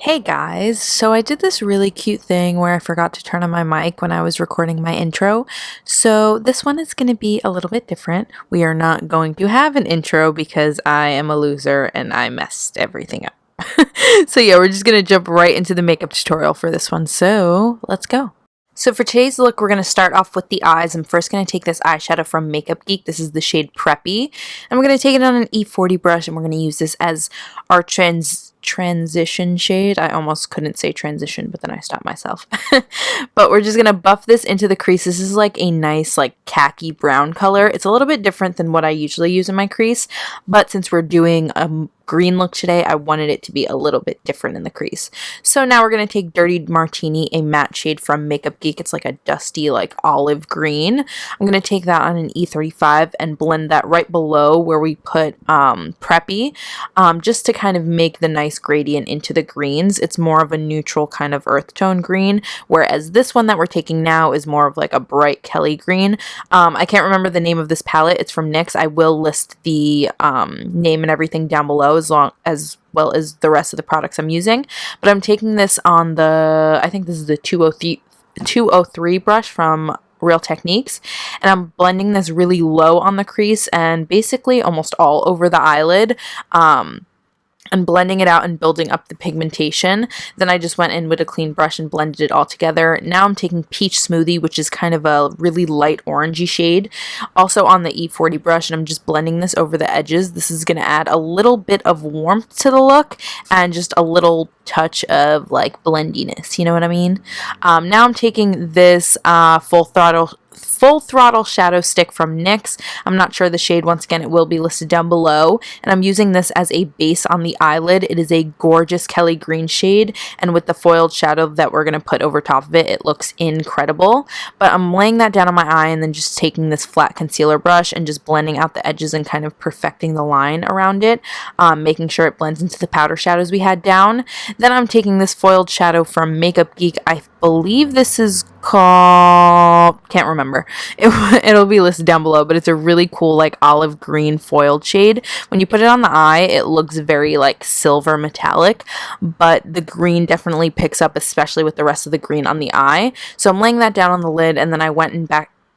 Hey guys, so I did this really cute thing where I forgot to turn on my mic when I was recording my intro. So this one is going to be a little bit different. We are not going to have an intro because I am a loser and I messed everything up. So yeah, we're just going to jump right into the makeup tutorial for this one. So let's go. So for today's look, we're going to start off with the eyes. I'm first going to take this eyeshadow from Makeup Geek. This is the shade Preppy. And we're going to take it on an E40 brush and we're going to use this as our transition shade. I almost couldn't say transition, but then I stopped myself. But we're just going to buff this into the crease. This is like a nice like khaki brown color. It's a little bit different than what I usually use in my crease, but since we're doing a green look today, I wanted it to be a little bit different in the crease. So now we're going to take Dirty Martini, a matte shade from Makeup Geek. It's like a dusty like olive green. I'm going to take that on an E35 and blend that right below where we put Preppy, just to kind of make the nice gradient into the greens. It's more of a neutral kind of earth tone green, whereas this one that we're taking now is more of like a bright Kelly green. I can't remember the name of this palette. It's from NYX. I will list the name and everything down below as well as the rest of the products I'm using. But I'm taking this on the, I think this is the 203 brush from Real Techniques, and I'm blending this really low on the crease and basically almost all over the eyelid, and blending it out and building up the pigmentation. Then I just went in with a clean brush and blended it all together. Now I'm taking Peach Smoothie, which is kind of a really light orangey shade, also on the E40 brush, and I'm just blending this over the edges. This is going to add a little bit of warmth to the look and just a little touch of like blendiness, you know what I mean? Now I'm taking this Full Throttle Shadow Stick from NYX. I'm not sure the shade. Once again, it will be listed down below. And I'm using this as a base on the eyelid. It is a gorgeous Kelly green shade. And with the foiled shadow that we're going to put over top of it, it looks incredible. But I'm laying that down on my eye and then just taking this flat concealer brush and just blending out the edges and kind of perfecting the line around it, making sure it blends into the powder shadows we had down. Then I'm taking this foiled shadow from Makeup Geek. I believe this is called, can't remember. It'll be listed down below, but it's a really cool like olive green foiled shade. When you put it on the eye, it looks very like silver metallic, but the green definitely picks up, especially with the rest of the green on the eye. So I'm laying that down on the lid, and then I went and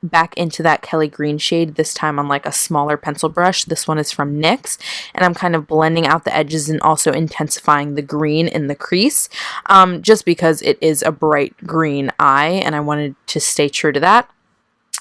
back into that Kelly green shade, this time on like a smaller pencil brush. This one is from NYX, and I'm kind of blending out the edges and also intensifying the green in the crease, just because it is a bright green eye and I wanted to stay true to that.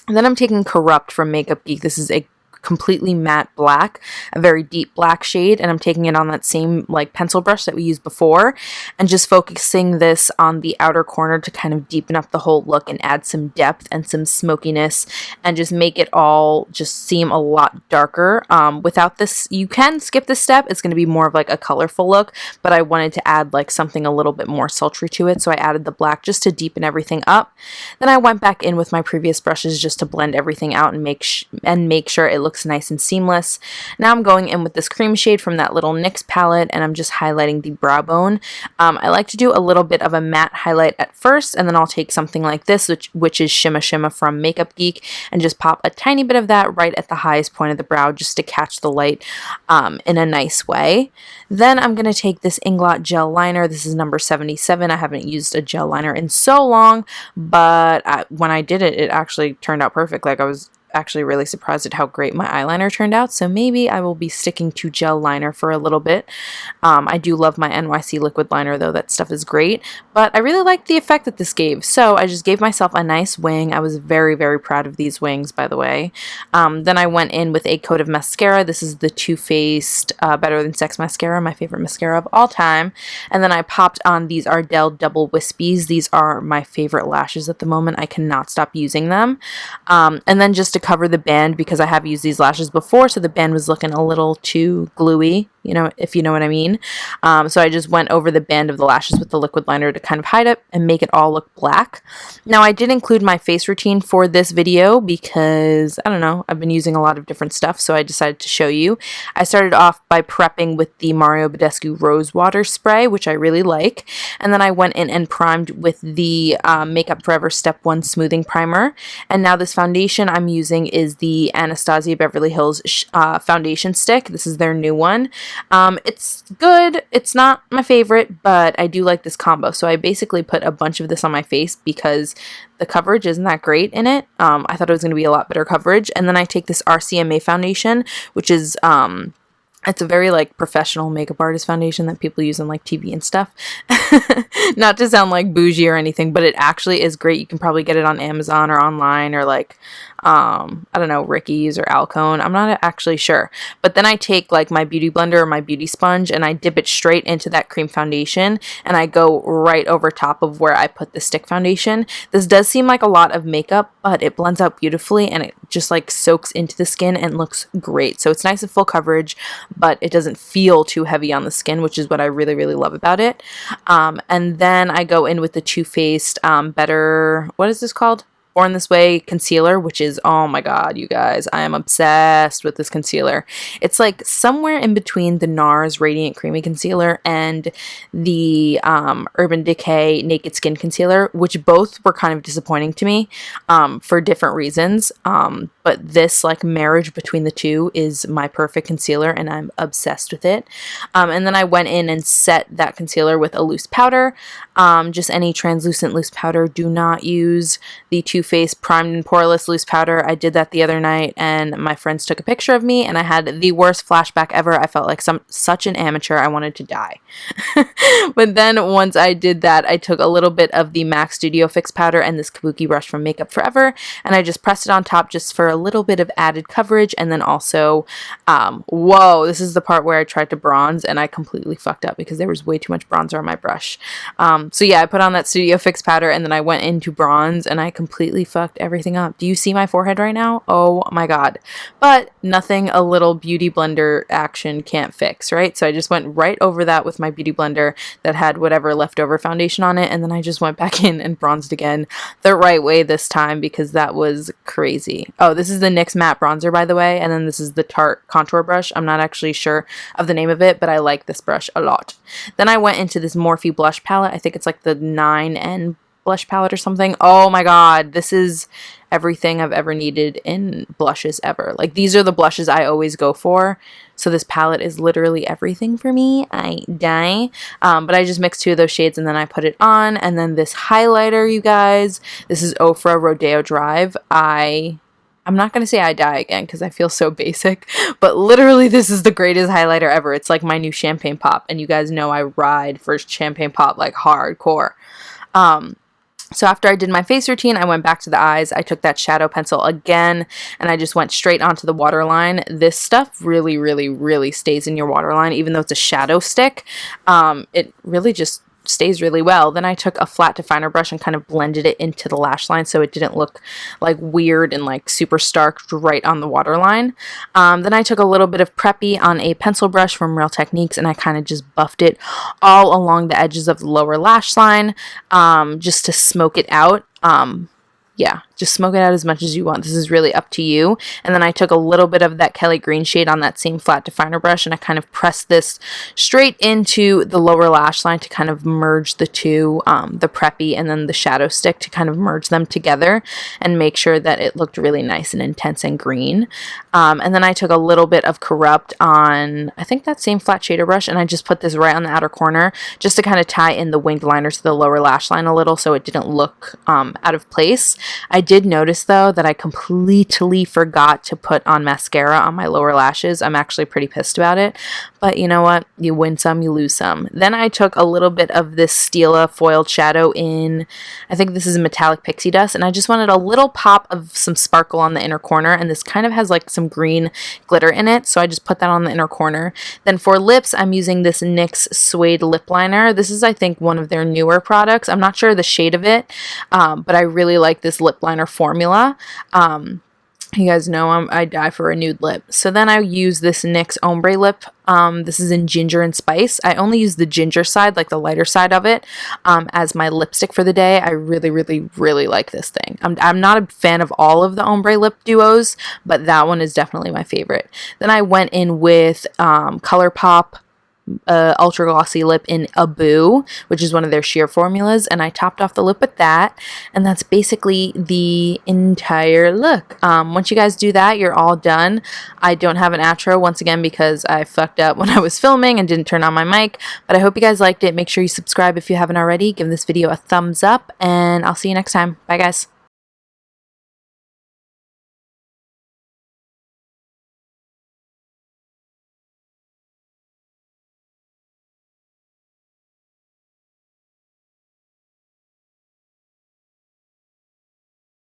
And then I'm taking Corrupt from Makeup Geek. This is a completely matte black, a very deep black shade, and I'm taking it on that same like pencil brush that we used before and just focusing this on the outer corner to kind of deepen up the whole look and add some depth and some smokiness and just make it all just seem a lot darker. Without this, you can skip this step. It's going to be more of like a colorful look, but I wanted to add like something a little bit more sultry to it, so I added the black just to deepen everything up. Then I went back in with my previous brushes just to blend everything out and make sure it looks nice and seamless. Now I'm going in with this cream shade from that little NYX palette, and I'm just highlighting the brow bone. I like to do a little bit of a matte highlight at first, and then I'll take something like this, which is Shimma Shimma from Makeup Geek, and just pop a tiny bit of that right at the highest point of the brow just to catch the light in a nice way. Then I'm going to take this Inglot gel liner. This is number 77. I haven't used a gel liner in so long, but when I did it, it actually turned out perfect. Like, I was actually really surprised at how great my eyeliner turned out, so maybe I will be sticking to gel liner for a little bit. I do love my NYC liquid liner though. That stuff is great, but I really liked the effect that this gave, so I just gave myself a nice wing. I was very, very proud of these wings, by the way. Then I went in with a coat of mascara. This is the Too Faced Better Than Sex mascara, my favorite mascara of all time, and then I popped on these Ardell Double Wispies. These are my favorite lashes at the moment. I cannot stop using them. And then just to cover the band, because I have used these lashes before, so the band was looking a little too gluey, you know, if you know what I mean. So I just went over the band of the lashes with the liquid liner to kind of hide it and make it all look black. Now I did include my face routine for this video because, I don't know, I've been using a lot of different stuff, so I decided to show you. I started off by prepping with the Mario Badescu Rose Water Spray, which I really like, and then I went in and primed with the Makeup Forever Step 1 Smoothing Primer, and now this foundation I'm using using is the Anastasia Beverly Hills foundation stick. This is their new one. It's good. It's not my favorite, but I do like this combo. So I basically put a bunch of this on my face because the coverage isn't that great in it. I thought it was going to be a lot better coverage. And then I take this RCMA foundation, which is it's a very like professional makeup artist foundation that people use on like TV and stuff. Not to sound like bougie or anything, but it actually is great. You can probably get it on Amazon or online or like I don't know, Ricky's or Alcone. I'm not actually sure. But then I take like my beauty blender or my beauty sponge and I dip it straight into that cream foundation and I go right over top of where I put the stick foundation. This does seem like a lot of makeup, but it blends out beautifully and it just like soaks into the skin and looks great. So it's nice and full coverage, but it doesn't feel too heavy on the skin, which is what I really, really love about it. And then I go in with the Too Faced Better, what is this called? Born This Way concealer, which is, oh my god, you guys, I am obsessed with this concealer. It's like somewhere in between the NARS Radiant Creamy Concealer and the Urban Decay Naked Skin Concealer, which both were kind of disappointing to me for different reasons. But this like marriage between the two is my perfect concealer and I'm obsessed with it. And then I went in and set that concealer with a loose powder, just any translucent loose powder. Do not use the Too Faced Primed and Poreless loose powder. I did that the other night and my friends took a picture of me and I had the worst flashback ever. I felt like such an amateur. I wanted to die. But then once I did that, I took a little bit of the MAC Studio Fix powder and this kabuki brush from Makeup Forever and I just pressed it on top just for a little bit of added coverage. And then also, whoa, this is the part where I tried to bronze and I completely fucked up because there was way too much bronzer on my brush. So yeah, I put on that Studio Fix powder and then I went into bronze and I completely fucked everything up. Do you see my forehead right now? Oh my god. But nothing a little beauty blender action can't fix, right? So I just went right over that with my beauty blender that had whatever leftover foundation on it and then I just went back in and bronzed again the right way this time because that was crazy. Oh, this is the NYX matte bronzer, by the way, and then this is the Tarte contour brush. I'm not actually sure of the name of it, but I like this brush a lot. Then I went into this Morphe blush palette. I think it's like the 9N blush palette or something. Oh my god, this is everything I've ever needed in blushes ever. Like, these are the blushes I always go for. So this palette is literally everything for me. I die. But I just mixed two of those shades and then I put it on. And then this highlighter, you guys, this is Ofra Rodeo Drive. I'm not going to say I die again because I feel so basic, but literally this is the greatest highlighter ever. It's like my new champagne pop, and you guys know I ride for champagne pop like hardcore. So after I did my face routine, I went back to the eyes. I took that shadow pencil again, and I just went straight onto the waterline. This stuff really, really, really stays in your waterline, even though it's a shadow stick. It really just stays really well. Then I took a flat definer brush and kind of blended it into the lash line so it didn't look like weird and like super stark right on the waterline. Then I took a little bit of Preppy on a pencil brush from Real Techniques and I kind of just buffed it all along the edges of the lower lash line just to smoke it out. Yeah, just smoke it out as much as you want. This is really up to you. And then I took a little bit of that Kelly Green shade on that same flat definer brush and I kind of pressed this straight into the lower lash line to kind of merge the two, the Preppy and then the shadow stick, to kind of merge them together and make sure that it looked really nice and intense and green. And then I took a little bit of Corrupt on, I think, that same flat shader brush, and I just put this right on the outer corner just to kind of tie in the winged liner to the lower lash line a little so it didn't look out of place. I did notice though that I completely forgot to put on mascara on my lower lashes. I'm actually pretty pissed about it, but you know what? You win some, you lose some. Then I took a little bit of this Stila foiled shadow in, I think this is metallic pixie dust, and I just wanted a little pop of some sparkle on the inner corner, and this kind of has like some green glitter in it, so I just put that on the inner corner. Then for lips, I'm using this NYX Suede lip liner. This is, I think, one of their newer products. I'm not sure the shade of it, but I really like this lip liner formula. You guys know I die for a nude lip. So then I use this NYX ombre lip. This is in Ginger and Spice. I only use the ginger side, like the lighter side of it, as my lipstick for the day. I really, really, really like this thing. I'm not a fan of all of the ombre lip duos, but that one is definitely my favorite. Then I went in with ColourPop ultra glossy lip in Abu, which is one of their sheer formulas, and I topped off the lip with that, and that's basically the entire look. Once you guys do that, you're all done. I don't have an outro once again because I fucked up when I was filming and didn't turn on my mic, but I hope you guys liked it. Make sure you subscribe if you haven't already. Give this video a thumbs up, and I'll see you next time. Bye guys.